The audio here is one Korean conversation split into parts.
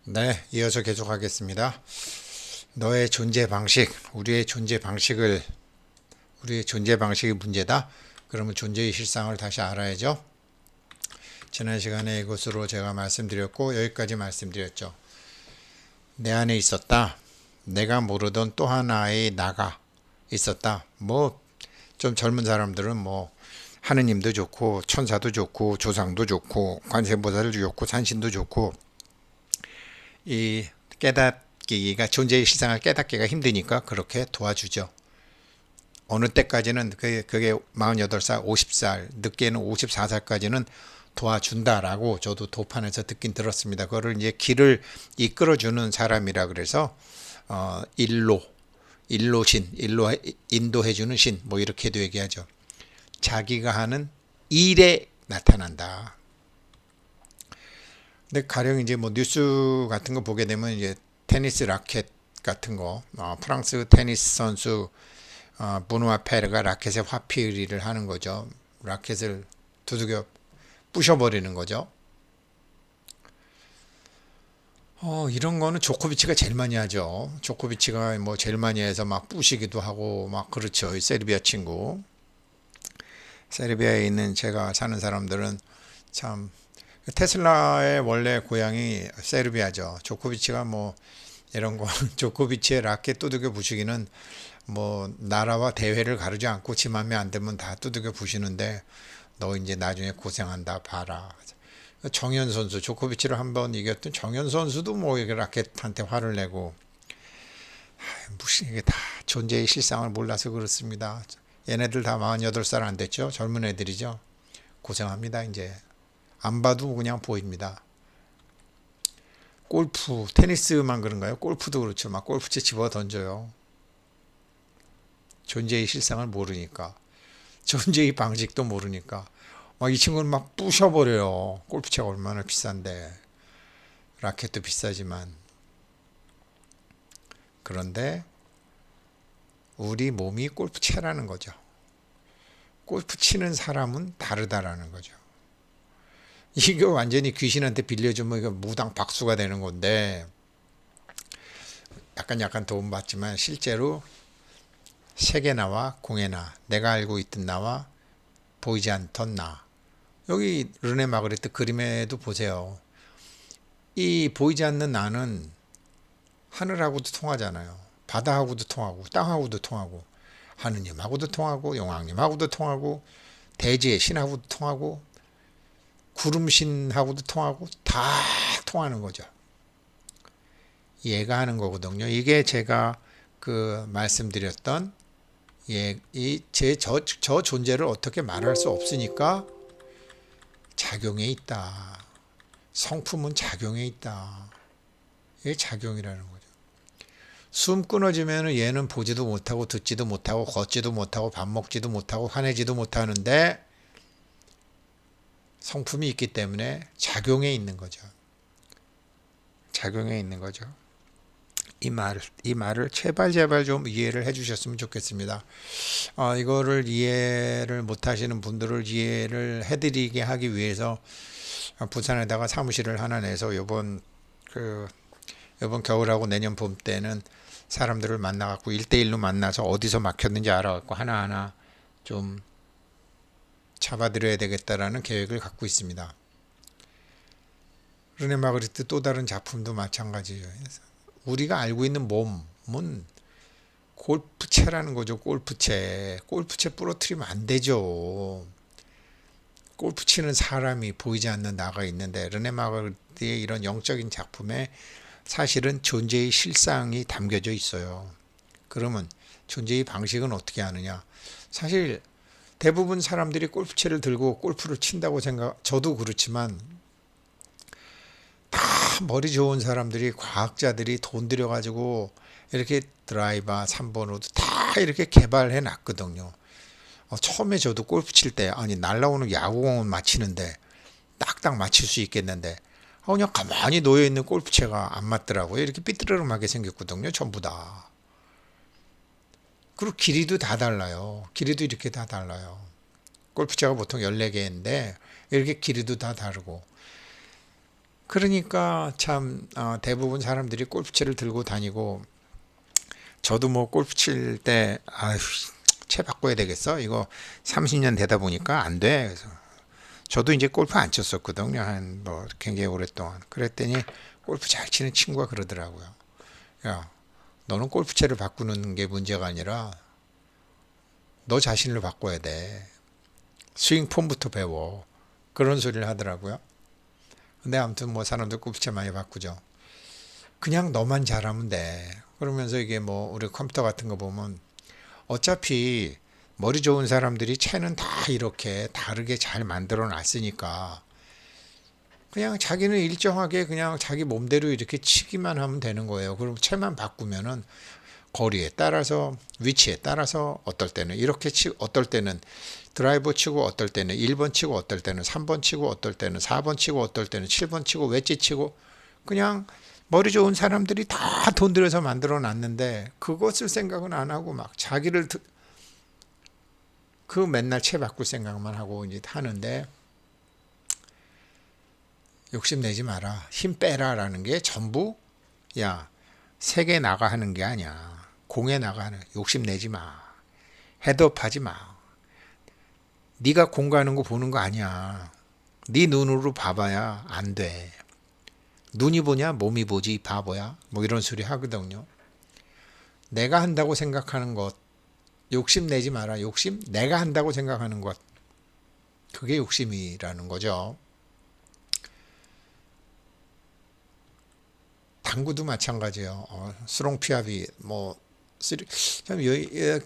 네, 이어서 계속하겠습니다. 너의 존재 방식, 우리의 존재 방식이 문제다. 그러면 존재의 실상을 다시 알아야죠. 지난 시간에 이것으로 제가 말씀드렸고, 여기까지 말씀드렸죠. 내 안에 있었다. 내가 모르던 또 하나의 나가 있었다. 좀 젊은 사람들은 하느님도 좋고, 천사도 좋고, 조상도 좋고, 관세음보살도 좋고, 산신도 좋고, 이 깨닫기가 존재의 실상을 깨닫기가 힘드니까 그렇게 도와주죠. 어느 때까지는 그게 48살, 50살, 늦게는 54살까지는 도와준다라고 저도 도판에서 듣긴 들었습니다. 그거를 이제 길을 이끌어주는 사람이라 그래서 일로 인도해주는 신, 이렇게도 얘기하죠. 자기가 하는 일에 나타난다. 근데 가령 이제 뉴스 같은 거 보게 되면 이제 테니스 라켓 같은 거, 프랑스 테니스 선수 부누아 페르가 라켓에 화피의리를 하는 거죠. 라켓을 두들겨 부셔버리는 거죠. 이런 거는 조코비치가 제일 많이 하죠. 조코비치가 제일 많이 해서 막 부시기도 하고 막 그렇죠. 이 세르비아 친구. 세르비아에 있는 제가 사는 사람들은 참 테슬라의 원래 고향이 세르비아죠. 조코비치가 이런 거 조코비치의 라켓 두들겨 부시기는 나라와 대회를 가르지 않고 지 맘에 안 들면 다 두들겨 부시는데 너 이제 나중에 고생한다 봐라. 정현 선수 조코비치를 한번 이겼던 정현 선수도 이게 라켓한테 화를 내고 무슨 이게 다 존재의 실상을 몰라서 그렇습니다. 얘네들 다 48살 안 됐죠. 젊은 애들이죠. 고생합니다. 이제 안 봐도 그냥 보입니다. 골프, 테니스만 그런가요? 골프도 그렇죠. 막 골프채 집어 던져요. 존재의 실상을 모르니까. 존재의 방식도 모르니까. 이 친구는 막 부셔버려요. 골프채가 얼마나 비싼데. 라켓도 비싸지만. 그런데 우리 몸이 골프채라는 거죠. 골프 치는 사람은 다르다라는 거죠. 이거 완전히 귀신한테 빌려주면 이거 무당 박수가 되는 건데 약간 도움 받지만 실제로 색의 나와 공의 나, 내가 알고 있던 나와 보이지 않던 나. 여기 르네 마그리트 그림에도 보세요. 이 보이지 않는 나는 하늘하고도 통하잖아요. 바다하고도 통하고 땅하고도 통하고 하느님하고도 통하고 영왕님하고도 통하고 대지의 신하고도 통하고 구름신하고도 통하고 다 통하는 거죠. 얘가 하는 거거든요. 이게 제가 말씀드렸던 저 존재를 어떻게 말할 수 없으니까 작용에 있다. 성품은 작용에 있다. 이게 작용이라는 거죠. 숨 끊어지면 얘는 보지도 못하고 듣지도 못하고 걷지도 못하고 밥 먹지도 못하고 화내지도 못하는데 성품이 있기 때문에 작용에 있는 거죠. 작용에 있는 거죠. 이 말을 제발 좀 이해를 해주셨으면 좋겠습니다. 이거를 이해를 못하시는 분들을 이해를 해드리게 하기 위해서 부산에다가 사무실을 하나 내서 이번 겨울하고 내년 봄 때는 사람들을 만나갖고 1대1로 만나서 어디서 막혔는지 알아갖고 하나하나 좀 잡아드려야 되겠다라는 계획을 갖고 있습니다. 르네 마그리트 또 다른 작품도 마찬가지예요. 우리가 알고 있는 몸은 골프채라는 거죠. 골프채 부러뜨리면 안 되죠. 골프 치는 사람이 보이지 않는 나가 있는데 르네 마그리트의 이런 영적인 작품에 사실은 존재의 실상이 담겨져 있어요. 그러면 존재의 방식은 어떻게 하느냐? 사실 대부분 사람들이 골프채를 들고 골프를 친다고 저도 그렇지만 다 머리 좋은 사람들이 과학자들이 돈 들여가지고 이렇게 드라이버 3번 우드 다 이렇게 개발해 놨거든요. 처음에 저도 골프 칠 때 날라오는 야구공은 맞히는데 딱딱 맞힐 수 있겠는데 그냥 가만히 놓여있는 골프채가 안 맞더라고요. 이렇게 삐뚤어름하게 생겼거든요. 전부 다. 그리고 길이도 다 달라요. 길이도 이렇게 다 달라요. 골프채가 보통 14개인데 이렇게 길이도 다 다르고 그러니까 참 대부분 사람들이 골프채를 들고 다니고 저도 뭐 골프 칠 때 아휴 채 바꿔야 되겠어 이거 30년 되다 보니까 안 돼. 그래서 저도 이제 골프 안 쳤었거든요. 한 뭐 굉장히 오랫동안. 그랬더니 골프 잘 치는 친구가 그러더라고요. 야, 너는 골프채를 바꾸는 게 문제가 아니라 너 자신을 바꿔야 돼. 스윙 폼부터 배워. 그런 소리를 하더라고요. 근데 아무튼 뭐 사람들 골프채 많이 바꾸죠. 그냥 너만 잘하면 돼. 그러면서 이게 뭐 우리 컴퓨터 같은 거 보면 어차피 머리 좋은 사람들이 채는 다 이렇게 다르게 잘 만들어 놨으니까 그냥 자기는 일정하게 그냥 자기 몸대로 이렇게 치기만 하면 되는 거예요. 그럼 채만 바꾸면은 거리에 따라서 위치에 따라서 어떨 때는 이렇게 치고 어떨 때는 드라이버 치고 어떨 때는 1번 치고 어떨 때는 3번 치고 어떨 때는 4번 치고 어떨 때는 7번 치고 웨지 치고 그냥 머리 좋은 사람들이 다 돈 들여서 만들어 놨는데 그것을 생각은 안 하고 막 자기를 그 맨날 채 바꿀 생각만 하고 이제 하는데 욕심내지 마라. 힘 빼라라는 게 전부 야 세계 나가 하는 게 아니야. 공에 나가 하는 욕심내지 마. 헤드업하지 마. 네가 공 가는 거 보는 거 아니야. 네 눈으로 봐봐야 안 돼. 눈이 보냐 몸이 보지 바보야. 뭐 이런 소리 하거든요. 내가 한다고 생각하는 것 욕심내지 마라. 욕심 내가 한다고 생각하는 것 그게 욕심이라는 거죠. 당구도 마찬가지예요. 스롱피압이 뭐 참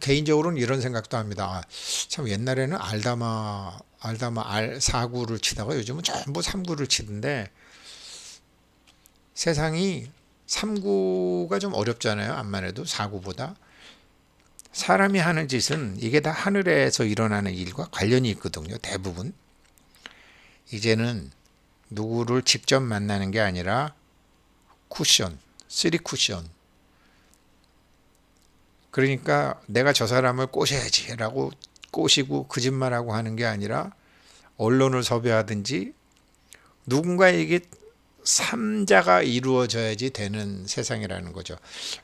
개인적으로는 이런 생각도 합니다. 참 옛날에는 알다마 R4구를 치다가 요즘은 전부 3구를 치던데 세상이 3구가 좀 어렵잖아요. 암만 해도 4구보다. 사람이 하는 짓은 이게 다 하늘에서 일어나는 일과 관련이 있거든요. 대부분. 이제는 누구를 직접 만나는 게 아니라 쿠션, 쓰리 쿠션. 그러니까 내가 저 사람을 꼬셔야지라고 꼬시고 거짓말하고 하는 게 아니라 언론을 섭외하든지 누군가에게 삼자가 이루어져야지 되는 세상이라는 거죠.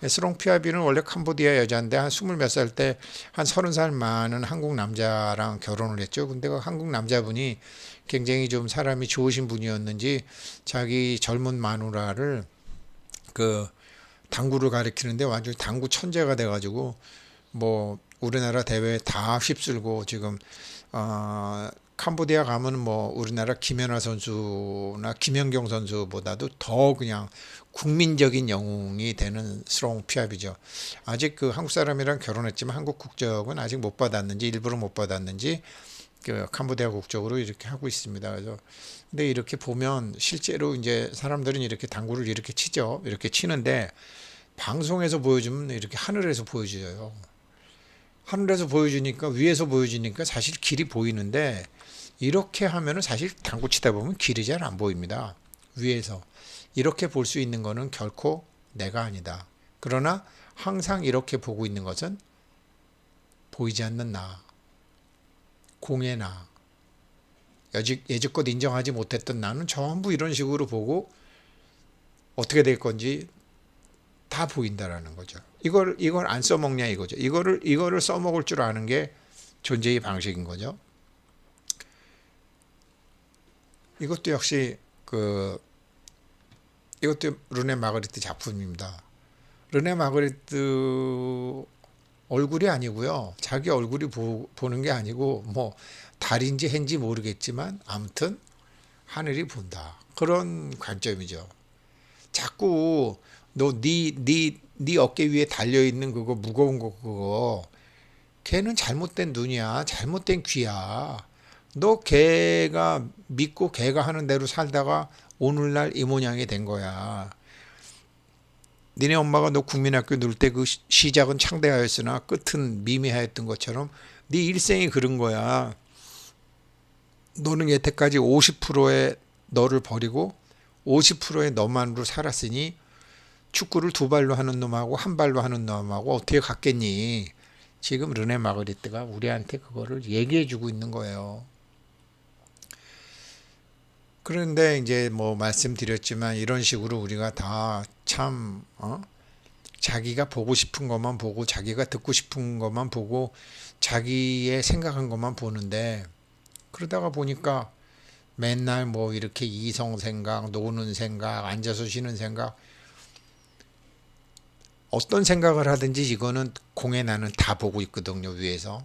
스롱피아비는 원래 캄보디아 여자인데 한 20몇 살 때 한 30살 많은 한국 남자랑 결혼을 했죠. 근데 그 한국 남자분이 굉장히 좀 사람이 좋으신 분이었는지 자기 젊은 마누라를 그 당구를 가리키는데 완전히 당구 천재가 돼가지고 뭐 우리나라 대회에 다 휩쓸고 지금 캄보디아 가면 뭐 우리나라 김연아 선수나 김연경 선수보다도 더 그냥 국민적인 영웅이 되는 스롱 피압이죠. 아직 그 한국 사람이랑 결혼했지만 한국 국적은 아직 못 받았는지 일부러 못 받았는지 그 캄보디아 국적으로 이렇게 하고 있습니다. 그래서 근데 이렇게 보면 실제로 이제 사람들은 이렇게 당구를 이렇게 치죠. 이렇게 치는데 방송에서 보여주면 이렇게 하늘에서 보여줘요. 하늘에서 보여주니까 위에서 보여주니까 사실 길이 보이는데 이렇게 하면은 사실 당구 치다 보면 길이 잘 안 보입니다. 위에서 이렇게 볼 수 있는 거는 결코 내가 아니다. 그러나 항상 이렇게 보고 있는 것은 보이지 않는 나, 공의 나, 예지껏 인정하지 못했던 나는 전부 이런 식으로 보고 어떻게 될 건지 다 보인다라는 거죠. 이걸 안 써먹냐 이거죠. 이거를 써먹을 줄 아는 게 존재의 방식인 거죠. 이것도 역시 이것도 르네 마그리트 작품입니다. 르네 마그리트 얼굴이 아니고요. 자기 얼굴이 보는 게 아니고 뭐 달인지 해인지 모르겠지만 아무튼 하늘이 본다. 그런 관점이죠. 자꾸 네 어깨 위에 달려 있는 그거 무거운 거 그거 걔는 잘못된 눈이야. 잘못된 귀야. 너 걔가 믿고 걔가 하는 대로 살다가 오늘날 이 모양이 된 거야. 니네 엄마가 너 국민학교 넣을 때 그 시작은 창대하였으나 끝은 미미하였던 것처럼 네 일생이 그런 거야. 너는 여태까지 50%의 너를 버리고 50%의 너만으로 살았으니 축구를 두 발로 하는 놈하고 한 발로 하는 놈하고 어떻게 같겠니? 지금 르네 마그리트가 우리한테 그거를 얘기해 주고 있는 거예요. 그런데 이제 뭐 말씀드렸지만 이런 식으로 우리가 다 참, 자기가 보고 싶은 것만 보고 자기가 듣고 싶은 것만 보고 자기의 생각한 것만 보는데 그러다가 보니까 맨날 뭐 이렇게 이성 생각, 노는 생각, 앉아서 쉬는 생각, 어떤 생각을 하든지 이거는 공에 나는 다 보고 있거든요, 위에서.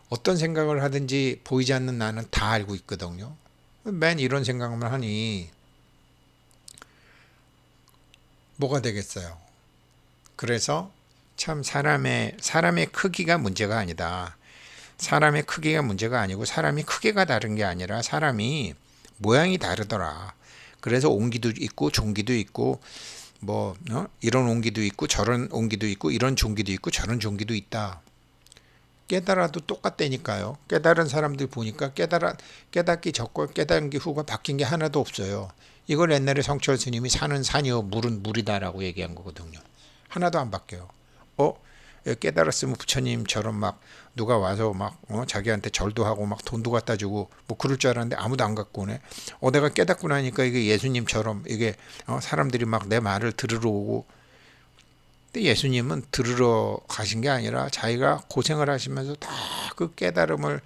어떤 생각을 하든지 보이지 않는 나는 다 알고 있거든요. 맨 이런 생각만 하니 뭐가 되겠어요? 그래서 참 사람의 크기가 문제가 아니다. 사람의 크기가 문제가 아니고 사람이 크기가 다른 게 아니라 사람이 모양이 다르더라. 그래서 옹기도 있고 종기도 있고 뭐 이런 옹기도 있고 저런 옹기도 있고 이런 종기도 있고 저런 종기도 있다. 깨달아도 똑같다니까요. 깨달은 사람들 보니까 깨닫기 전과 깨닫기 후가 바뀐 게 하나도 없어요. 이걸 옛날에 성철 스님이 산은 산이요 물은 물이다라고 얘기한 거거든요. 하나도 안 바뀌어요. 어? 깨달았으면 부처님처럼 막 누가 와서 막 자기한테 절도 하고 막 돈도 갖다 주고 뭐 그럴 줄 알았는데 아무도 안 갖고 오네. 내가 깨닫고 나니까 이게 예수님처럼 이게 사람들이 막 내 말을 들으러 오고. 근데 예수님은 들으러 가신 게 아니라 자기가 고생을 하시면서 다 그 깨달음을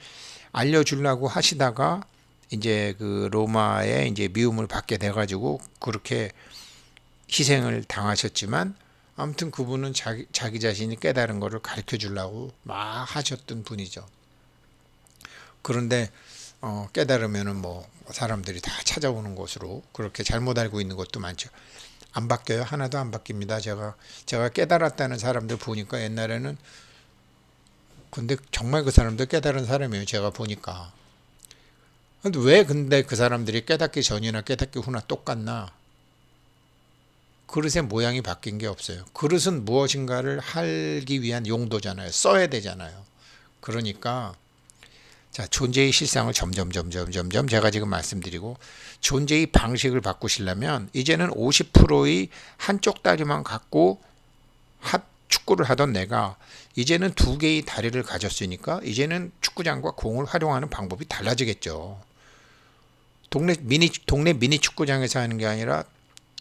알려주려고 하시다가 이제 그 로마에 이제 미움을 받게 돼가지고 그렇게 희생을 당하셨지만 아무튼 그분은 자기 자신이 깨달은 거를 가르쳐 주려고 막 하셨던 분이죠. 그런데 깨달으면은 뭐 사람들이 다 찾아오는 곳으로 그렇게 잘못 알고 있는 것도 많죠. 안 바뀌어요. 하나도 안 바뀝니다. 제가 깨달았다는 사람들 보니까 옛날에는 근데 정말 그 사람들 깨달은 사람이에요. 제가 보니까. 근데 그 사람들이 깨닫기 전이나 깨닫기 후나 똑같나? 그릇의 모양이 바뀐 게 없어요. 그릇은 무엇인가를 하기 위한 용도잖아요. 써야 되잖아요. 그러니까 자, 존재의 실상을 점점 제가 지금 말씀드리고 존재의 방식을 바꾸시려면 이제는 50%의 한쪽 다리만 갖고 축구를 하던 내가 이제는 두 개의 다리를 가졌으니까 이제는 축구장과 공을 활용하는 방법이 달라지겠죠. 동네 미니 축구장에서 하는 게 아니라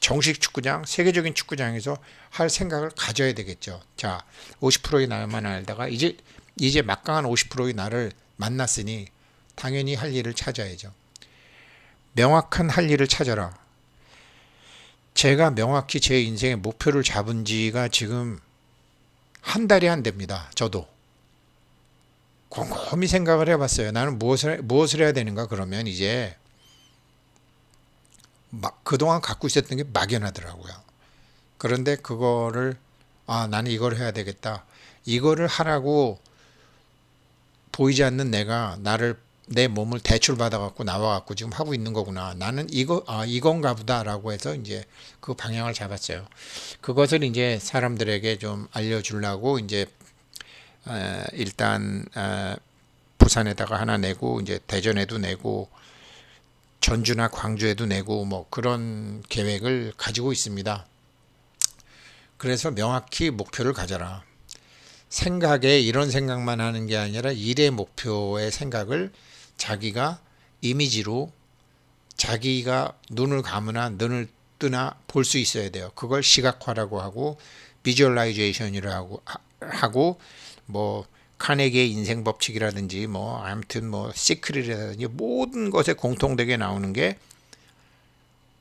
정식 축구장, 세계적인 축구장에서 할 생각을 가져야 되겠죠. 자, 50%의 나만 알다가 이제 막강한 50%의 나를 만났으니 당연히 할 일을 찾아야죠. 명확한 할 일을 찾아라. 제가 명확히 제 인생의 목표를 잡은 지가 지금 한 달이 안 됩니다. 저도 곰곰이 생각을 해봤어요. 나는 무엇을 해야 되는가? 그러면 이제 그동안 갖고 있었던 게 막연하더라고요. 그런데 그거를 나는 이걸 해야 되겠다. 이거를 하라고 보이지 않는 내가 내 몸을 대출받아 갖고 나와 갖고 지금 하고 있는 거구나. 나는 이건가 보다라고 해서 이제 그 방향을 잡았어요. 그것을 이제 사람들에게 좀 알려주려고 이제 일단 부산에다가 하나 내고 이제 대전에도 내고 전주나 광주에도 내고 뭐 그런 계획을 가지고 있습니다. 그래서 명확히 목표를 가져라. 생각에 이런 생각만 하는 게 아니라 일의 목표의 생각을 자기가 이미지로 자기가 눈을 감으나 눈을 뜨나 볼 수 있어야 돼요. 그걸 시각화라고 하고 비주얼라이제이션이라고 하고 뭐 카네기의 인생 법칙이라든지 뭐 아무튼 뭐 시크릿이라든지 모든 것에 공통되게 나오는 게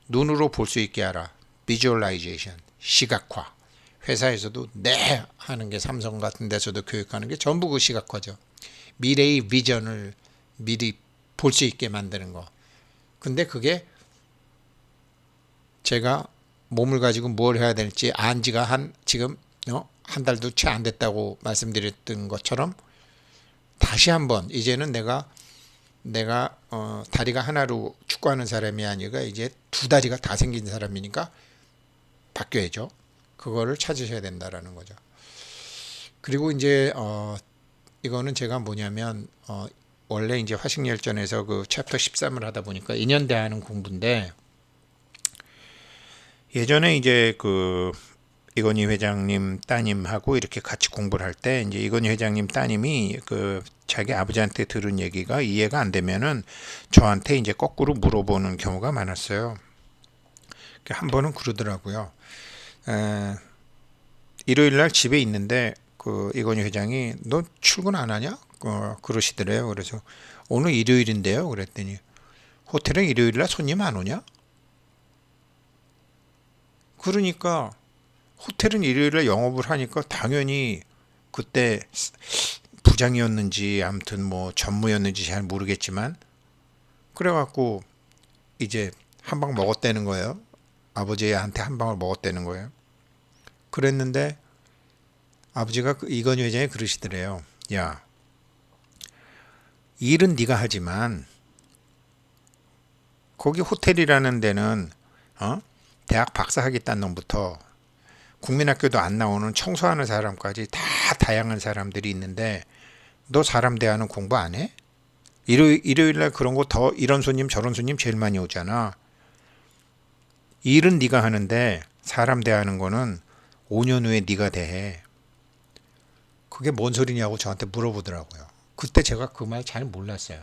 눈으로 볼 수 있게 하라. 비주얼라이제이션, 시각화. 회사에서도 네 하는 게 삼성 같은 데서도 교육하는 게 전부 그 시각화죠. 미래의 비전을 미리 볼 수 있게 만드는 거. 근데 그게 제가 몸을 가지고 뭘 해야 될지 안 지가 지금 한 달도 채 안 됐다고 말씀드렸던 것처럼 다시 한번 이제는 내가 다리가 하나로 축구하는 사람이 아니라 이제 두 다리가 다 생긴 사람이니까 바뀌어야죠. 그거를 찾으셔야 된다라는 거죠. 그리고 이제 이거는 제가 뭐냐면 원래 이제 화식열전에서 그 챕터 13을 하다 보니까 인연대하는 공부인데 예전에 이제 그 이건희 회장님 따님하고 이렇게 같이 공부를 할 때 이제 이건희 회장님 따님이 그 자기 아버지한테 들은 얘기가 이해가 안 되면은 저한테 이제 거꾸로 물어보는 경우가 많았어요. 한 번은 그러더라고요. 에, 일요일 날 집에 있는데 그 이건희 회장이 너 출근 안 하냐? 그러시더래요. 그래서 오늘 일요일인데요. 그랬더니 호텔은 일요일 날 손님 안 오냐? 그러니까 호텔은 일요일에 영업을 하니까 당연히 그때 부장이었는지 아무튼 뭐 전무였는지 잘 모르겠지만 그래갖고 이제 한 방 먹었다는 거예요. 아버지한테 한 방을 먹었다는 거예요. 그랬는데 아버지가 이건희 회장이 그러시더래요. 야, 일은 네가 하지만 거기 호텔이라는 데는 대학 박사학위 딴 놈부터 국민학교도 안 나오는 청소하는 사람까지 다 다양한 사람들이 있는데 너 사람 대하는 공부 안 해? 일요일 날 그런 거 더 이런 손님 저런 손님 제일 많이 오잖아. 일은 네가 하는데 사람 대하는 거는 5년 후에 네가 대해. 그게 뭔 소리냐고 저한테 물어보더라고요. 그때 제가 그 말 잘 몰랐어요.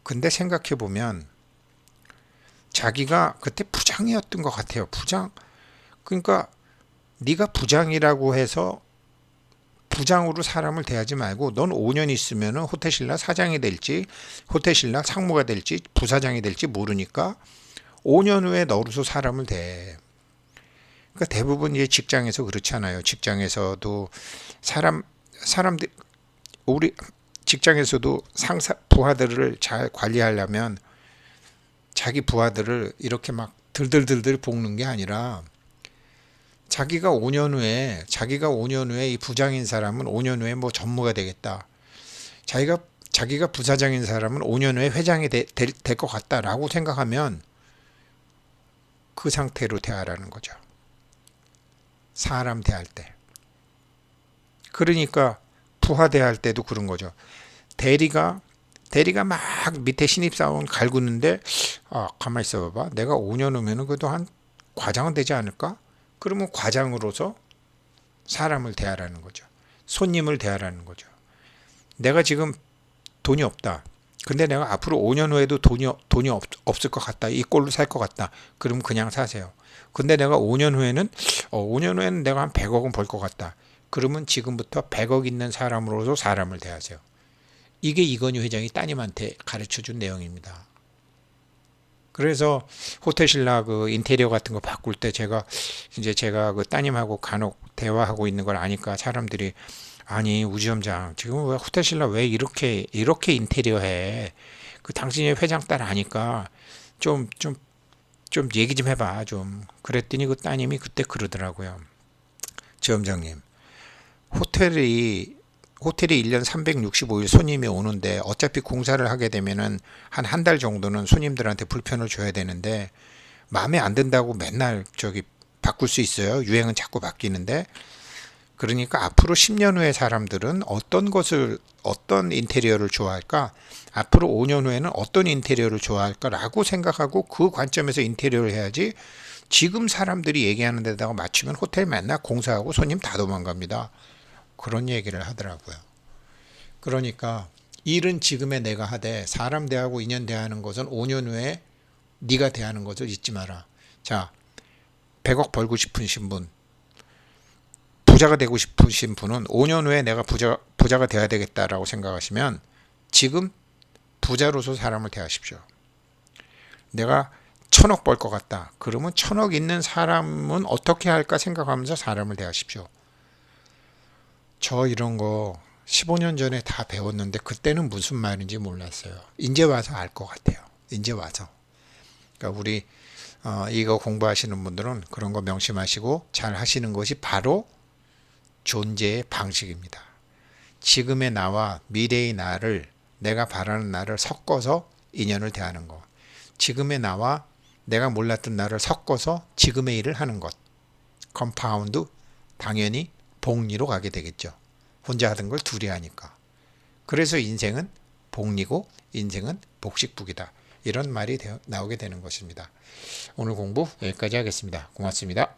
근데 생각해 보면 자기가 그때 부장이었던 것 같아요. 부장. 그러니까 네가 부장이라고 해서 부장으로 사람을 대하지 말고 넌 5년 있으면 호텔신라 사장이 될지 호텔신라 상무가 될지 부사장이 될지 모르니까 5년 후에 너로서 사람을 대해. 그러니까 대부분 이제 직장에서 그렇잖아요. 직장에서도 사람들 우리 직장에서도 상사 부하들을 잘 관리하려면 자기 부하들을 이렇게 막 들들들들 볶는 게 아니라 자기가 5년 후에 이 부장인 사람은 5년 후에 뭐 전무가 되겠다. 자기가 부사장인 사람은 5년 후에 회장이 될 것 같다라고 생각하면 그 상태로 대하라는 거죠. 사람 대할 때. 그러니까 부하 대할 때도 그런 거죠. 대리가 막 밑에 신입사원 갈구는데 가만히 있어 봐봐. 내가 5년 후면은 그래도 한 과장은 되지 않을까? 그러면 과장으로서 사람을 대하라는 거죠. 손님을 대하라는 거죠. 내가 지금 돈이 없다. 근데 내가 앞으로 5년 후에도 돈이 없을 것 같다. 이 꼴로 살 것 같다. 그럼 그냥 사세요. 근데 내가 5년 후에는 내가 한 100억은 벌 것 같다. 그러면 지금부터 100억 있는 사람으로서 사람을 대하세요. 이게 이건희 회장이 따님한테 가르쳐 준 내용입니다. 그래서 호텔신라 그 인테리어 같은 거 바꿀 때 제가 그 따님하고 간혹 대화하고 있는 걸 아니까 사람들이 아니 우지점장 지금 왜 호텔신라 왜 이렇게 인테리어 해? 그 당신이 회장 딸 아니까 좀 얘기 좀 해봐 좀. 그랬더니 그 따님이 그때 그러더라고요. 지점장님 호텔이 1년 365일 손님이 오는데 어차피 공사를 하게 되면은 한 달 정도는 손님들한테 불편을 줘야 되는데 마음에 안 든다고 맨날 바꿀 수 있어요. 유행은 자꾸 바뀌는데. 그러니까 앞으로 10년 후에 사람들은 어떤 인테리어를 좋아할까? 앞으로 5년 후에는 어떤 인테리어를 좋아할까라고 생각하고 그 관점에서 인테리어를 해야지. 지금 사람들이 얘기하는 데다가 맞추면 호텔 맨날 공사하고 손님 다 도망갑니다. 그런 얘기를 하더라고요. 그러니까 일은 지금의 내가 하되 사람 대하고 인연 대하는 것은 5년 후에 네가 대하는 것을 잊지 마라. 자, 100억 벌고 싶으신 분, 부자가 되고 싶으신 분은 5년 후에 내가 부자가 돼야 되겠다라고 생각하시면 지금 부자로서 사람을 대하십시오. 내가 1000억 벌 것 같다. 그러면 1000억 있는 사람은 어떻게 할까 생각하면서 사람을 대하십시오. 저 이런 거 15년 전에 다 배웠는데 그때는 무슨 말인지 몰랐어요. 이제 와서 알 것 같아요. 이제 와서. 그러니까 우리 이거 공부하시는 분들은 그런 거 명심하시고 잘 하시는 것이 바로 존재의 방식입니다. 지금의 나와 미래의 나를 내가 바라는 나를 섞어서 인연을 대하는 것. 지금의 나와 내가 몰랐던 나를 섞어서 지금의 일을 하는 것. 컴파운드 당연히 복리로 가게 되겠죠. 혼자 하던 걸 둘이 하니까. 그래서 인생은 복리고 인생은 복식북이다. 이런 말이 나오게 되는 것입니다. 오늘 공부 여기까지 하겠습니다. 고맙습니다.